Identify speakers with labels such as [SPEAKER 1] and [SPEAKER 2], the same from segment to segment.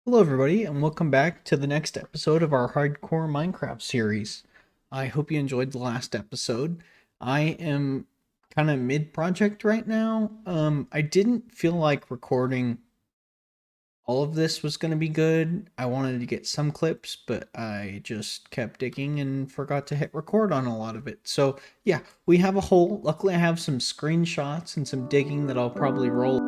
[SPEAKER 1] Hello everybody and welcome back to the next episode of our Hardcore Minecraft series. I hope you enjoyed the last episode. I am kind of mid-project right now. I didn't feel like recording all of this was going to be good. I wanted to get some clips, but I just kept digging and forgot to hit record on a lot of it. So yeah, we have a hole. Luckily I have some screenshots and some digging that I'll probably roll.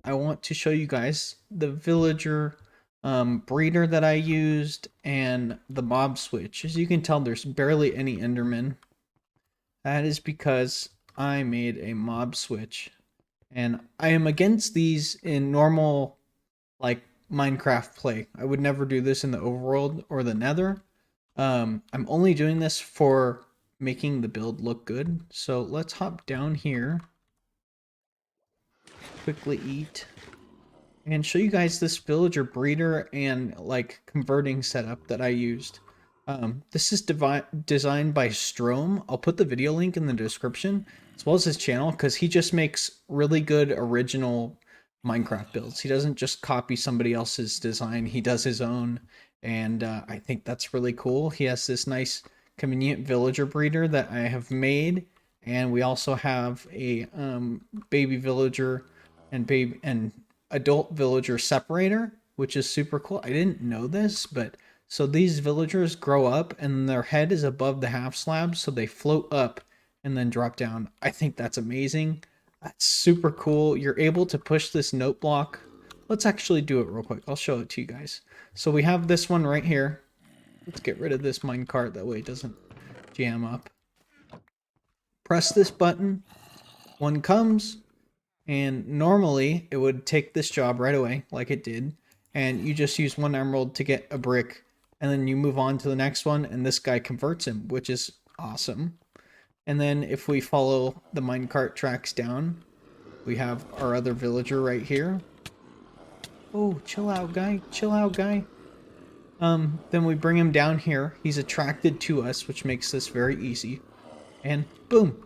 [SPEAKER 1] I want to show you guys the villager breeder that I used and the mob switch. As you can tell, there's barely any endermen. That is because I made a mob switch. And I am against these in normal, like, Minecraft play. I would never do this in the overworld or the nether. I'm only doing this for making the build look good. So let's hop down here. Quickly eat. And show you guys this villager breeder and like converting setup that I used. This is designed by Strom. I'll put the video link in the description as well as his channel because he just makes really good original Minecraft builds. He doesn't just copy somebody else's design, he does his own, and I think that's really cool. He has this nice convenient villager breeder that I have made, and we also have a baby villager and adult villager separator, which is super cool. I didn't know this, but so these villagers grow up and their head is above the half slab, so they float up and then drop down. I think that's amazing. That's super cool. You're able to push this note block. Let's actually do it real quick. I'll show it to you guys. So we have this one right here. Let's get rid of this minecart, that way it doesn't jam up. Press this button. One comes. And normally it would take this job right away like it did, and you just use one emerald to get a brick, and then you move on to the next one and this guy converts him, which is awesome. And then if we follow the minecart tracks down, we have our other villager right here. Oh, chill out guy, chill out guy. Then we bring him down here. He's attracted to us, which makes this very easy. And boom,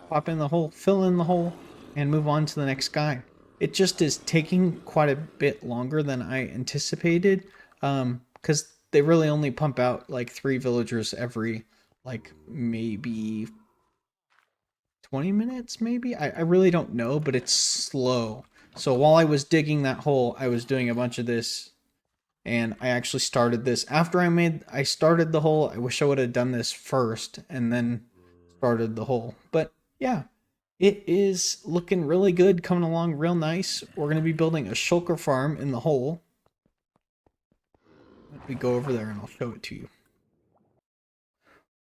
[SPEAKER 1] pop in the hole, fill in the hole, and move on to the next guy. It just is taking quite a bit longer than I anticipated, because they really only pump out like 3 villagers every like maybe 20 minutes maybe. I really don't know, but it's slow. So while I was digging that hole, I was doing a bunch of this, and I actually started this after I started the hole. I wish I would have done this first and then started the hole, but yeah. It is looking really good, coming along real nice. We're going to be building a shulker farm in the hole. Let me go over there and I'll show it to you.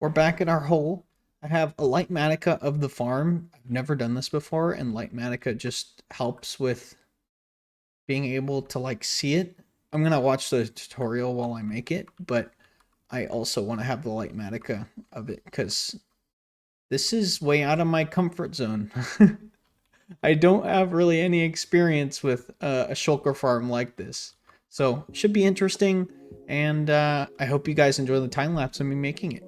[SPEAKER 1] We're back at our hole. I have a light matica of the farm. I've never done this before, and light matica just helps with being able to like see it. I'm going to watch the tutorial while I make it, but I also want to have the light matica of it because this is way out of my comfort zone. I don't have really any experience with a shulker farm like this. So, should be interesting, and I hope you guys enjoy the time lapse of me making it.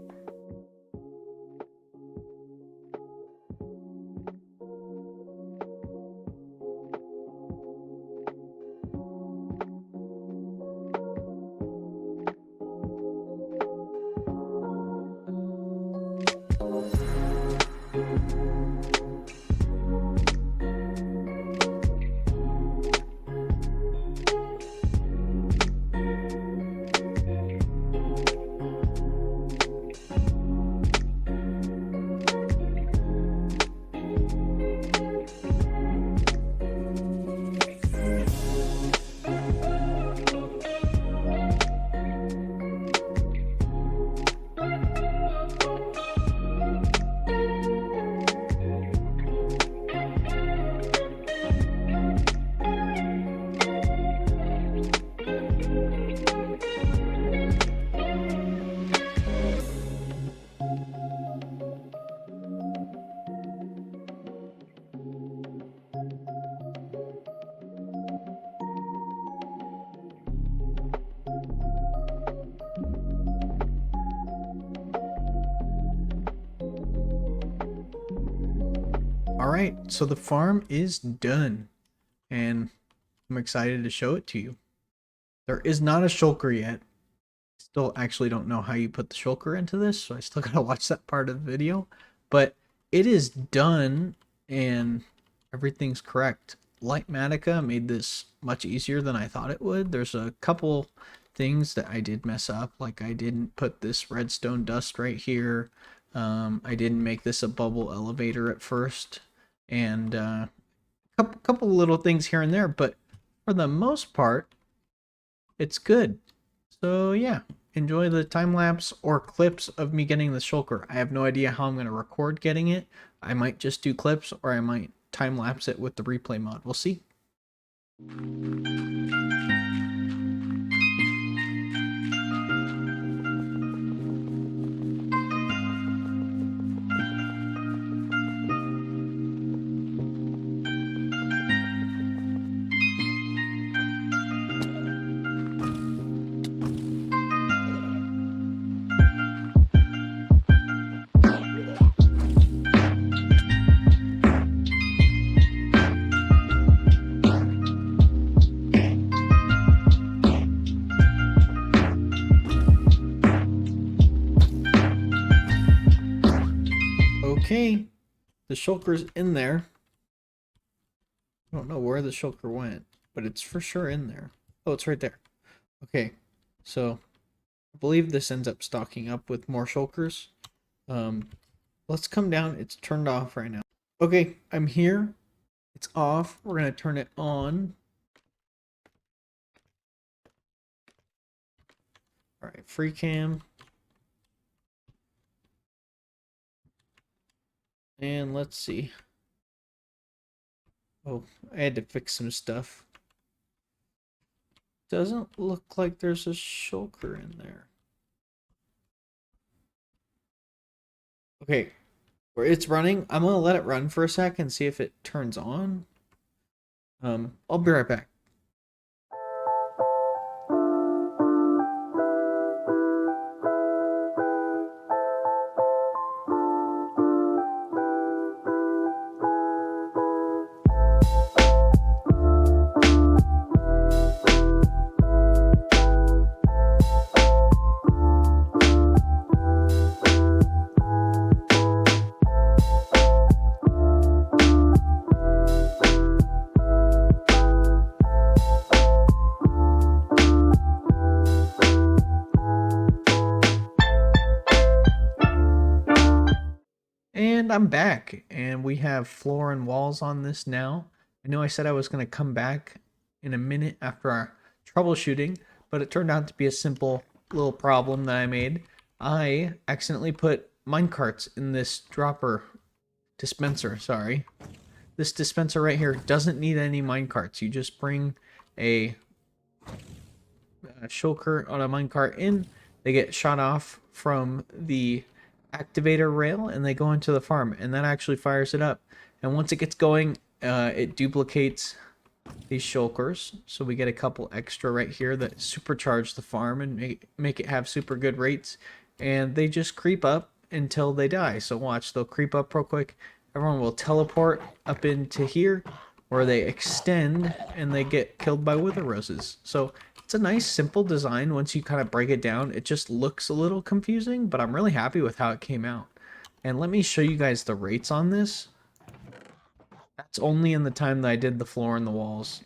[SPEAKER 1] All right, so the farm is done, and I'm excited to show it to you. There is not a shulker yet. Still actually don't know how you put the shulker into this, so I still gotta watch that part of the video. But it is done, and everything's correct. Lightmatica made this much easier than I thought it would. There's a couple things that I did mess up, like I didn't put this redstone dust right here. I didn't make this a bubble elevator at first, and couple little things here and there, but for the most part, it's good. So yeah, enjoy the time lapse or clips of me getting the shulker. I have no idea how I'm going to record getting it. I might just do clips, or I might time lapse it with the replay mod. We'll see. Okay, the shulker's in there. I don't know where the shulker went, but it's for sure in there. Oh, it's right there. Okay, so I believe this ends up stocking up with more shulkers. Let's come down. It's turned off right now. Okay, I'm here. It's off. We're going to turn it on. All right, free cam. And let's see. Oh, I had to fix some stuff. Doesn't look like there's a shulker in there. Okay, where it's running, I'm gonna let it run for a sec and see if it turns on. I'll be right back. And I'm back, and we have floor and walls on this now. I know I said I was going to come back in a minute after our troubleshooting, but it turned out to be a simple little problem that I made. I accidentally put minecarts in this dispenser, sorry. This dispenser right here doesn't need any minecarts. You just bring a shulker on a minecart in, they get shot off from the activator rail, and they go into the farm, and that actually fires it up. And once it gets going, it duplicates these shulkers, so we get a couple extra right here that supercharge the farm and make it have super good rates. And they just creep up until they die. So watch, they'll creep up real quick, everyone will teleport up into here, or they extend and they get killed by wither roses. So it's a nice simple design. Once you kind of break it down, it just looks a little confusing, but I'm really happy with how it came out. And let me show you guys the rates on this. That's only in the time that I did the floor and the walls.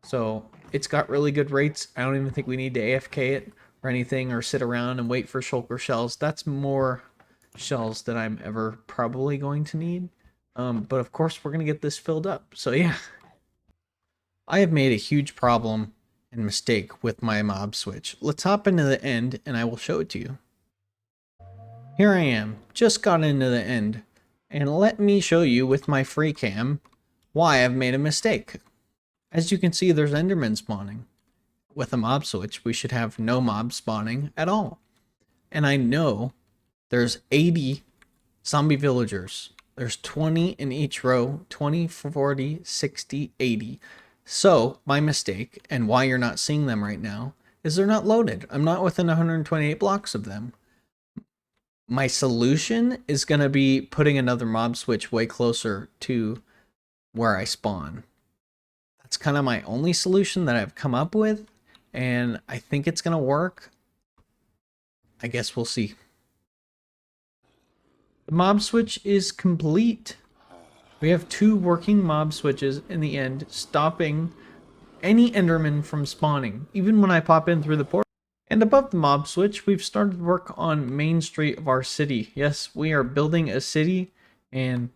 [SPEAKER 1] So it's got really good rates. I don't even think we need to AFK it or anything, or sit around and wait for shulker shells. That's more shells than I'm ever probably going to need. But of course we're going to get this filled up. So yeah, I have made a huge problem and mistake with my mob switch. Let's hop into the end and I will show it to you. Here I am, just got into the end, and let me show you with my free cam why I've made a mistake. As you can see, there's endermen spawning. With a mob switch, we should have no mob spawning at all. And I know there's 80 zombie villagers. There's 20 in each row, 20, 40, 60, 80. So my mistake, and why you're not seeing them right now, is they're not loaded. I'm not within 128 blocks of them. my solution is going to be putting another mob switch way closer to where I spawn. That's kind of my only solution that I've come up with, and I think it's going to work. I guess we'll see. The mob switch is complete. We have 2 working mob switches in the end, stopping any Enderman from spawning, even when I pop in through the portal. And above the mob switch, we've started work on Main Street of our city. Yes, we are building a city, and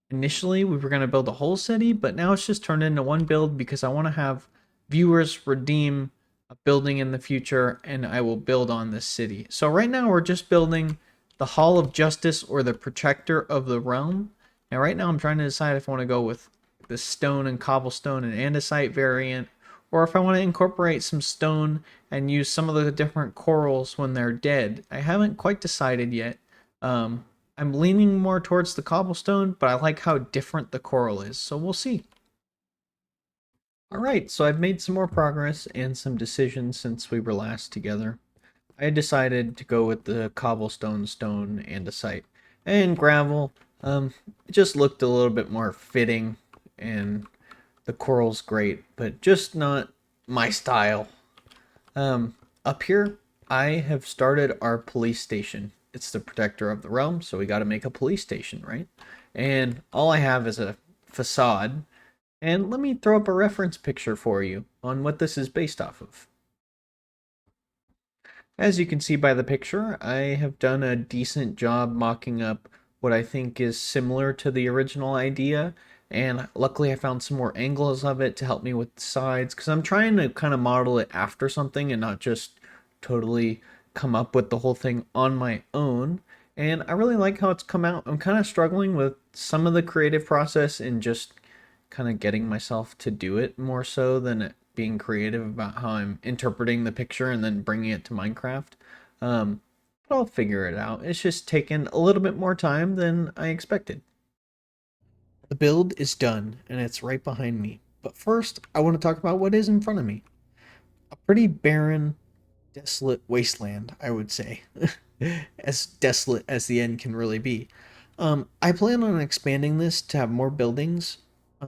[SPEAKER 1] initially we were going to build a whole city, but now it's just turned into one build because I want to have viewers redeem a building in the future, and I will build on this city. So right now we're just building the Hall of Justice, or the Protector of the Realm. Now right now I'm trying to decide if I want to go with the stone and cobblestone and andesite variant, or if I want to incorporate some stone and use some of the different corals when they're dead. I haven't quite decided yet. I'm leaning more towards the cobblestone, but I like how different the coral is, so we'll see. Alright, so I've made some more progress and some decisions since we were last together. I decided to go with the cobblestone, stone, andesite, and gravel. It just looked a little bit more fitting, and the coral's great, but just not my style. Up here, I have started our police station. It's the Protector of the Realm, so we got to make a police station, right? And all I have is a facade. And let me throw up a reference picture for you on what this is based off of. As you can see by the picture, I have done a decent job mocking up what I think is similar to the original idea, and luckily I found some more angles of it to help me with the sides, because I'm trying to kind of model it after something and not just totally come up with the whole thing on my own. And I really like how it's come out. I'm kind of struggling with some of the creative process and just kind of getting myself to do it more so than being creative about how I'm interpreting the picture and then bringing it to Minecraft. But I'll figure it out. It's just taken a little bit more time than I expected. The build is done and it's right behind me. But first, I want to talk about what is in front of me. A pretty barren, desolate wasteland, I would say. As desolate as the end can really be. I plan on expanding this to have more buildings,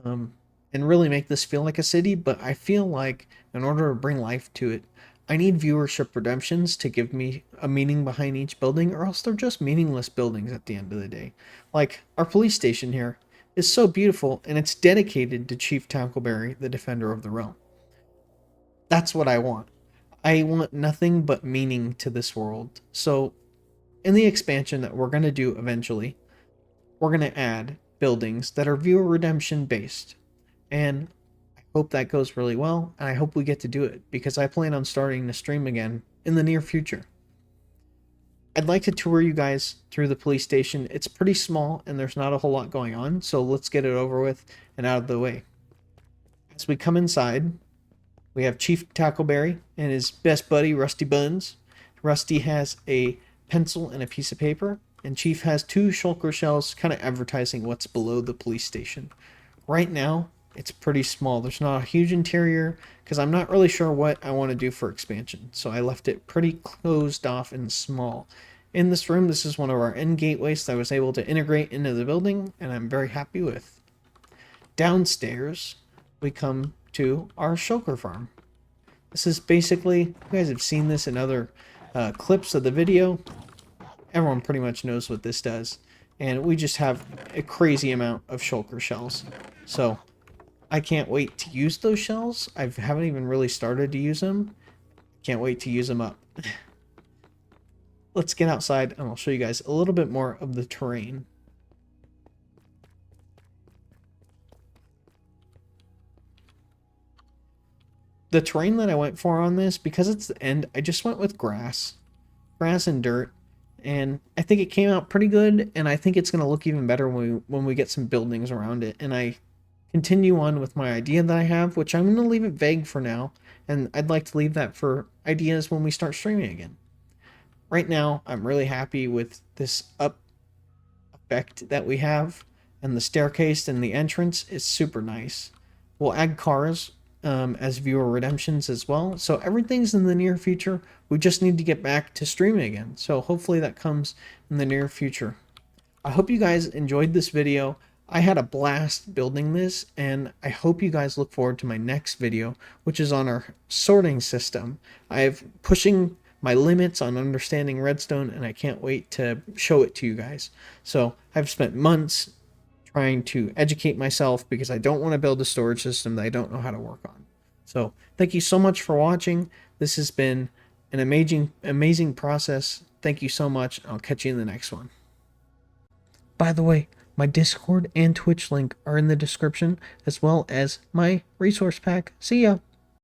[SPEAKER 1] and really make this feel like a city, but I feel like in order to bring life to it, I need viewership redemptions to give me a meaning behind each building, or else they're just meaningless buildings at the end of the day. Like, our police station here is so beautiful, and it's dedicated to Chief Tackleberry, the Defender of the Realm. That's what I want. I want nothing but meaning to this world. So, in the expansion that we're going to do eventually, we're going to add buildings that are viewer redemption based. And I hope that goes really well, and I hope we get to do it, because I plan on starting to stream again in the near future. I'd like to tour you guys through the police station. It's pretty small, and there's not a whole lot going on, so let's get it over with and out of the way. As we come inside, we have Chief Tackleberry and his best buddy, Rusty Buns. Rusty has a pencil and a piece of paper, and Chief has 2 shulker shells kind of advertising what's below the police station. Right now, it's pretty small. There's not a huge interior because I'm not really sure what I want to do for expansion. So I left it pretty closed off and small. In this room, this is one of our end gateways that I was able to integrate into the building, and I'm very happy with. Downstairs, we come to our shulker farm. This is basically, you guys have seen this in other clips of the video. Everyone pretty much knows what this does. And we just have a crazy amount of shulker shells. So I can't wait to use those shells. I haven't even really started to use them. Can't wait to use them up. Let's get outside and I'll show you guys a little bit more of the terrain. The terrain that I went for on this, because it's the end, I just went with grass and dirt, and I think it came out pretty good, and I think it's going to look even better when we get some buildings around it. And I continue on with my idea that I have, which I'm going to leave it vague for now, and I'd like to leave that for ideas when we start streaming again. Right now, I'm really happy with this up effect that we have, and the staircase and the entrance is super nice. We'll add cars as viewer redemptions as well. So everything's in the near future. We just need to get back to streaming again. So hopefully that comes in the near future. I hope you guys enjoyed this video. I had a blast building this, and I hope you guys look forward to my next video, which is on our sorting system. I've pushing my limits on understanding redstone, and I can't wait to show it to you guys. So I've spent months trying to educate myself because I don't want to build a storage system that I don't know how to work on. So thank you so much for watching. This has been an amazing process. Thank you so much. I'll catch you in the next one. By the way, my Discord and Twitch link are in the description, as well as my resource pack. See ya!